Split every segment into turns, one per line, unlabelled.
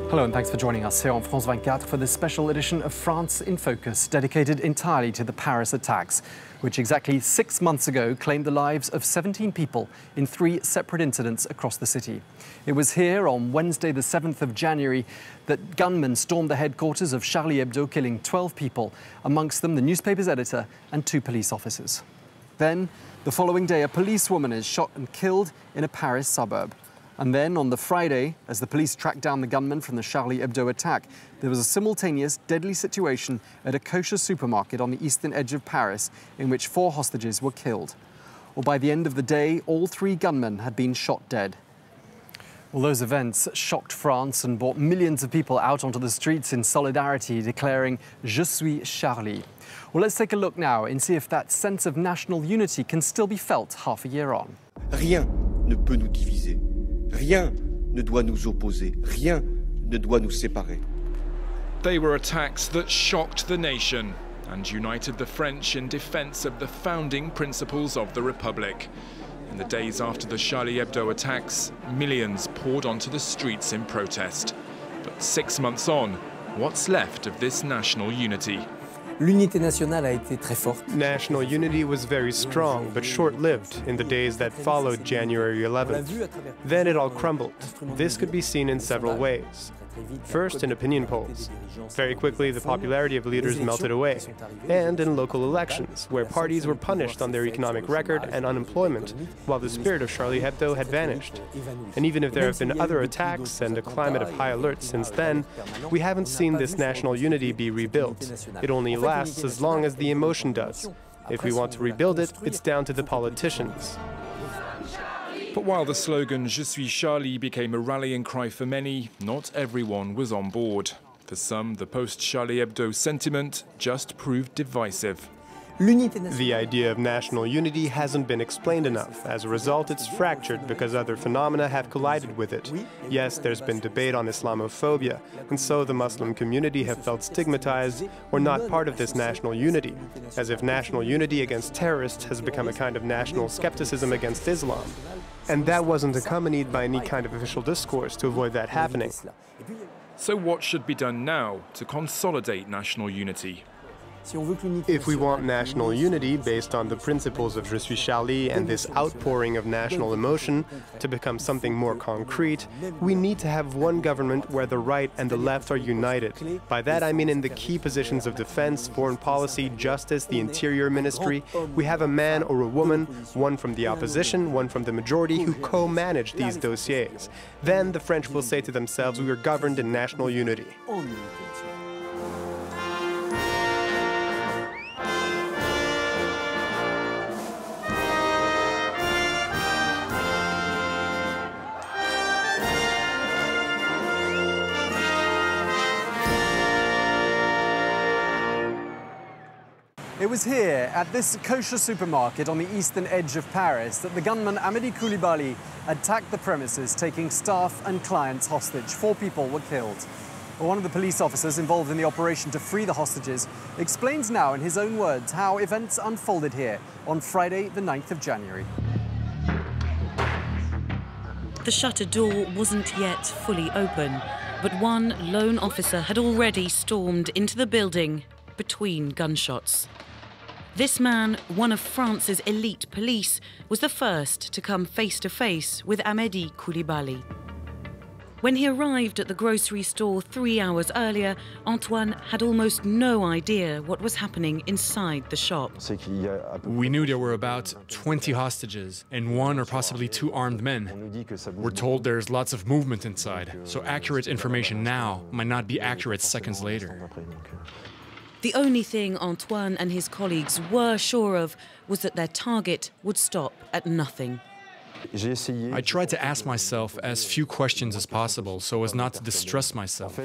Hello and thanks for joining us here on France 24 for this special edition of France in Focus, dedicated entirely to the Paris attacks, which exactly 6 months ago claimed the lives of 17 people in 3 separate incidents across the city. It was here on Wednesday the 7th of January that gunmen stormed the headquarters of Charlie Hebdo, killing 12 people, amongst them the newspaper's editor and 2 police officers. Then, the following day, a policewoman is shot and killed in a Paris suburb. And then, on the Friday, as the police tracked down the gunman from the Charlie Hebdo attack, there was a simultaneous deadly situation at a kosher supermarket on the eastern edge of Paris, in which 4 hostages were killed. Well, by the end of the day, all 3 gunmen had been shot dead. Well, those events shocked France and brought millions of people out onto the streets in solidarity, declaring "Je suis Charlie." Well, let's take a look now and see if that sense of national unity can still be felt half a year on.
Rien ne peut nous diviser. Rien ne doit nous opposer. Rien ne doit nous séparer.
They were attacks that shocked the nation and united the French in defense of the founding principles of the Republic. In the days after the Charlie Hebdo attacks, millions poured onto the streets in protest. But 6 months on, what's left of this national unity?
L'unité nationale a été très forte.
National unity was very strong, but short-lived in the days that followed January 11th. Then it all crumbled. This could be seen in several ways. First, in opinion polls. Very quickly, the popularity of leaders melted away. And in local elections, where parties were punished on their economic record and unemployment, while the spirit of Charlie Hebdo had vanished. And even if there have been other attacks and a climate of high alert since then, we haven't seen this national unity be rebuilt. It only lasts as long as the emotion does. If we want to rebuild it, it's down to the politicians.
But while the slogan "Je suis Charlie" became a rallying cry for many, not everyone was on board. For some, the post-Charlie Hebdo sentiment just proved divisive.
The idea of national unity hasn't been explained enough. As a result, it's fractured because other phenomena have collided with it. Yes, there's been debate on Islamophobia, and so the Muslim community have felt stigmatized or not part of this national unity, as if national unity against terrorists has become a kind of national skepticism against Islam. And that wasn't accompanied by any kind of official discourse to avoid that happening.
So what should be done now to consolidate national unity?
If we want national unity based on the principles of Je suis Charlie and this outpouring of national emotion to become something more concrete, we need to have one government where the right and the left are united. By that I mean in the key positions of defense, foreign policy, justice, the interior ministry, we have a man or a woman, one from the opposition, one from the majority, who co-manage these dossiers. Then the French will say to themselves, we are governed in national unity.
It was here, at this kosher supermarket on the eastern edge of Paris, that the gunman Amédi Coulibaly attacked the premises, taking staff and clients hostage. 4 people were killed. One of the police officers involved in the operation to free the hostages explains now in his own words how events unfolded here on Friday, the 9th of January.
The shutter door wasn't yet fully open, but one lone officer had already stormed into the building between gunshots. This man, one of France's elite police, was the first to come face to face with Amédi Coulibaly. When he arrived at the grocery store 3 hours earlier, Antoine had almost no idea what was happening inside the shop.
We knew there were about 20 hostages and 1 or possibly 2 armed men. We're told there's lots of movement inside, so accurate information now might not be accurate seconds later.
The only thing Antoine and his colleagues were sure of was that their target would stop at nothing.
I tried to ask myself as few questions as possible so as not to distress myself.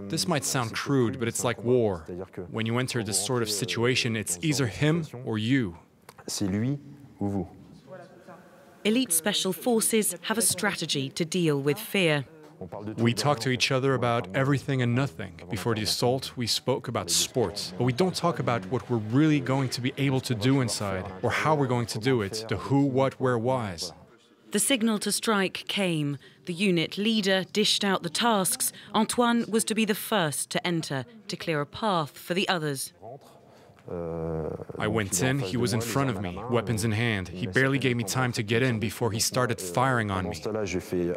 This might sound crude, but it's like war. When you enter this sort of situation, it's either him or you.
elite special forces have a strategy to deal with fear.
We talk to each other about everything and nothing. Before the assault, we spoke about sports, but we don't talk about what we're really going to be able to do inside, or how we're going to do it, the who, what, where, whys.
The signal to strike came. The unit leader dished out the tasks. Antoine was to be the first to enter, to clear a path for the others.
I went in, he was in front of me, weapons in hand. He barely gave me time to get in before he started firing on me.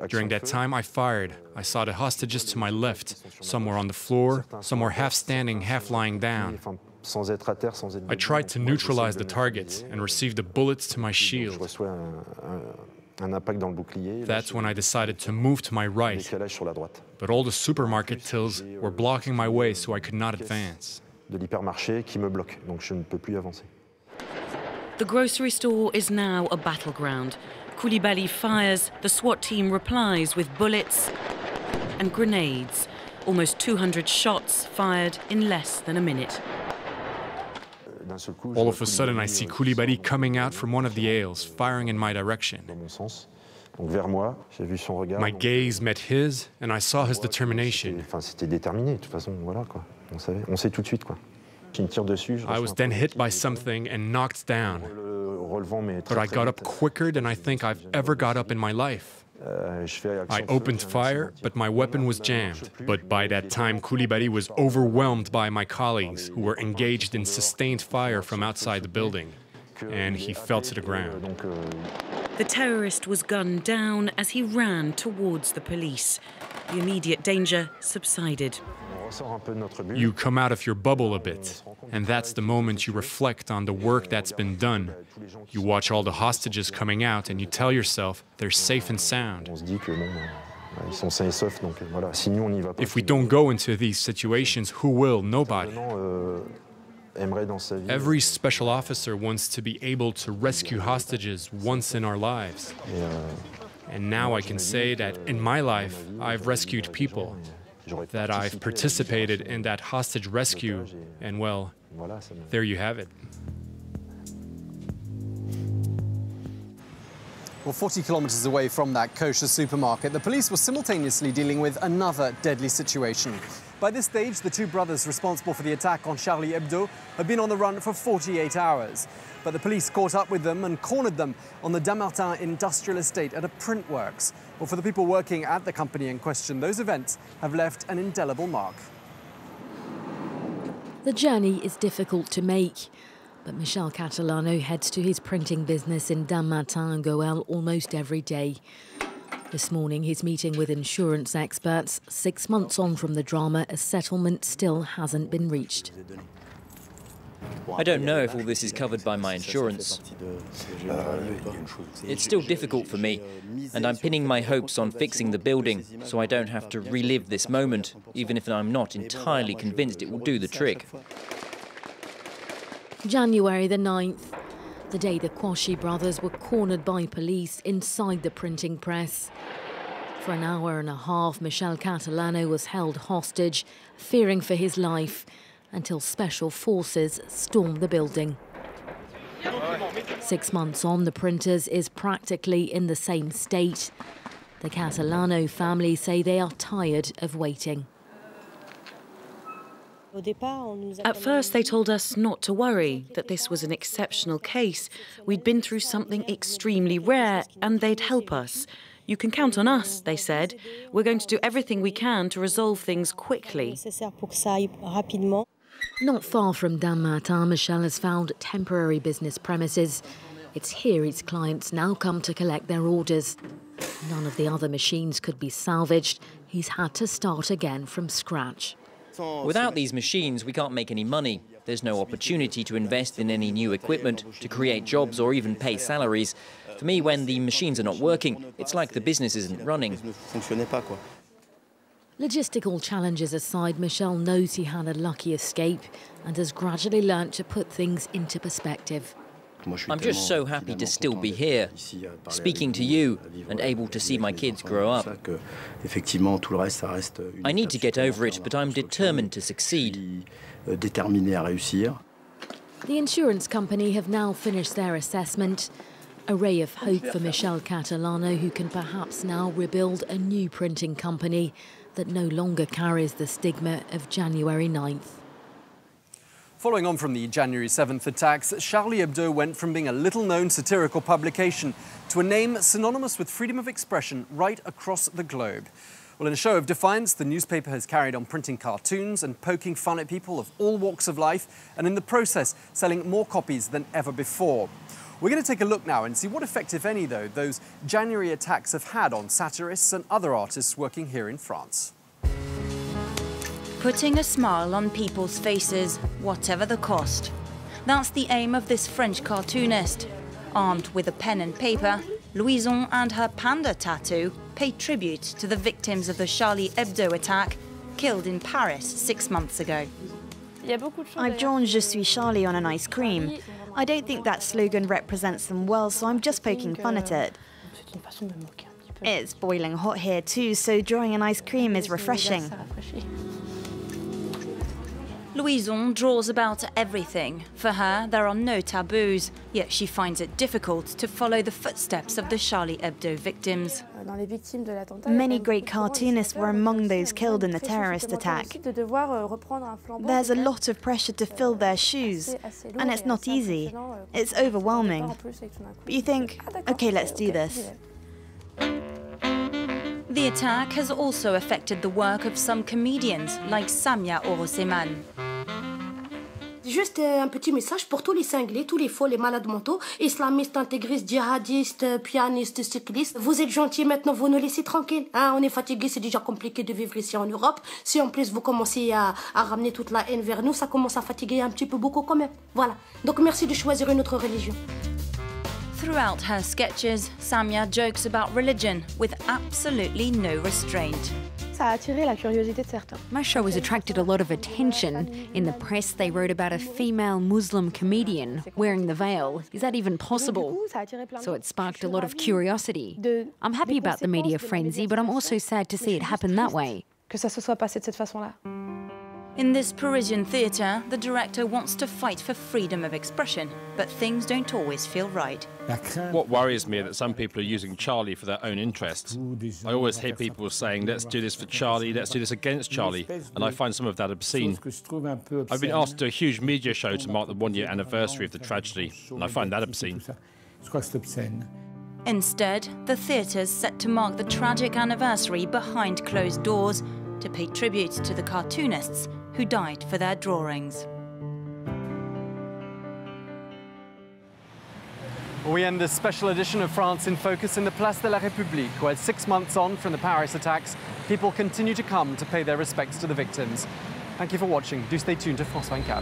During that time, I fired. I saw the hostages to my left. Some were on the floor, some were half standing, half lying down. I tried to neutralize the target and received a bullet to my shield. That's when I decided to move to my right. But all the supermarket tills were blocking my way, so I could not advance.
The grocery store is now a battleground. Koulibaly fires, the SWAT team replies with bullets and grenades. Almost 200 shots fired in less than a minute.
All of a sudden, I see Koulibaly coming out from one of the aisles, firing in my direction. My gaze met his, and I saw his determination. I was then hit by something and knocked down. But I got up quicker than I think I've ever got up in my life. I opened fire, but my weapon was jammed. But by that time, Koulibaly was overwhelmed by my colleagues, who were engaged in sustained fire from outside the building, and he fell to the ground.
The terrorist was gunned down as he ran towards the police. The immediate danger subsided.
You come out of your bubble a bit, and that's the moment you reflect on the work that's been done. You watch all the hostages coming out and you tell yourself they're safe and sound. If we don't go into these situations, who will? Nobody. Every special officer wants to be able to rescue hostages once in our lives. And now I can say that in my life, I've rescued people, that I've participated in that hostage rescue, and well, there you have it.
Well, 40 kilometers away from that kosher supermarket, the police were simultaneously dealing with another deadly situation. By this stage, the two brothers responsible for the attack on Charlie Hebdo had been on the run for 48 hours. But the police caught up with them and cornered them on the Dammartin industrial estate at a print works. Well, for the people working at the company in question, those events have left an indelible mark.
The journey is difficult to make, but Michel Catalano heads to his printing business in Dammartin-en-Goële almost every day. This morning he's meeting with insurance experts. 6 months on from the drama, a settlement still hasn't been reached.
I don't know if all this is covered by my insurance. It's still difficult for me, and I'm pinning my hopes on fixing the building so I don't have to relive this moment, even if I'm not entirely convinced it will do the trick.
January the 9th, the day the Kouachi brothers were cornered by police inside the printing press. For an hour and a half, Michel Catalano was held hostage, fearing for his life, until special forces stormed the building. 6 months on, the printers is practically in the same state. The Catalano family say they are tired of waiting.
At first, they told us not to worry, that this was an exceptional case. We'd been through something extremely rare, and they'd help us. You can count on us, they said. We're going to do everything we can to resolve things quickly.
Not far from Dammartin, Michel has found temporary business premises. It's here his clients now come to collect their orders. None of the other machines could be salvaged. He's had to start again from scratch.
Without these machines, we can't make any money. There's no opportunity to invest in any new equipment, to create jobs or even pay salaries. For me, when the machines are not working, it's like the business isn't running.
Logistical challenges aside, Michel knows he had a lucky escape and has gradually learnt to put things into perspective.
I'm just so happy to still be here, speaking to you and able to see my kids grow up. I need to get over it, but I'm determined to succeed.
The insurance company have now finished their assessment. A ray of hope for Michel Catalano, who can perhaps now rebuild a new printing company that no longer carries the stigma of January 9th.
Following on from the January 7th attacks, Charlie Hebdo went from being a little-known satirical publication to a name synonymous with freedom of expression right across the globe. Well, in a show of defiance, the newspaper has carried on printing cartoons and poking fun at people of all walks of life, and in the process, selling more copies than ever before. We're going to take a look now and see what effect, if any, though, those January attacks have had on satirists and other artists working here in France.
Putting a smile on people's faces, whatever the cost. That's the aim of this French cartoonist. Armed with a pen and paper, Louison and her panda tattoo pay tribute to the victims of the Charlie Hebdo attack, killed in Paris 6 months ago.
I've drawn Je suis Charlie on an ice cream. I don't think that slogan represents them well, so I'm just poking fun at it. It's boiling hot here too, so drawing an ice cream is refreshing.
Louison draws about everything. For her, there are no taboos, yet she finds it difficult to follow the footsteps of the Charlie Hebdo victims.
Many great cartoonists were among those killed in the terrorist attack. There's a lot of pressure to fill their shoes, and it's not easy. It's overwhelming. But you think, okay, let's do this.
The attack has also affected the work of some comedians, like Samia Oroseman.
Juste un petit message pour tous les cinglés, tous les faux, les malades mentaux, islamistes, intégristes, djihadistes, pianistes, cyclistes. Vous êtes gentils maintenant, vous nous laissez tranquilles. Hein, on est fatigués, c'est déjà compliqué de vivre ici en Europe. Si en plus vous commencez à ramener toute la haine vers nous, ça commence à fatiguer un petit peu beaucoup quand même. Voilà. Donc merci de choisir une autre religion.
Throughout her sketches, Samia jokes about religion with absolutely no restraint.
My show has attracted a lot of attention. In the press, they wrote about a female Muslim comedian wearing the veil. Is that even possible? So it sparked a lot of curiosity. I'm happy about the media frenzy, but I'm also sad to see it happen that way.
In this Parisian theatre, the director wants to fight for freedom of expression, but things don't always feel right.
What worries me is that some people are using Charlie for their own interests. I always hear people saying, let's do this for Charlie, let's do this against Charlie, and I find some of that obscene. I've been asked to do a huge media show to mark the one-year anniversary of the tragedy, and I find that obscene.
Instead, the theatre's set to mark the tragic anniversary behind closed doors to pay tribute to the cartoonists who died for their drawings.
We end this special edition of France in Focus in the Place de la République, where 6 months on from the Paris attacks, people continue to come to pay their respects to the victims. Thank you for watching. Do stay tuned to France 24.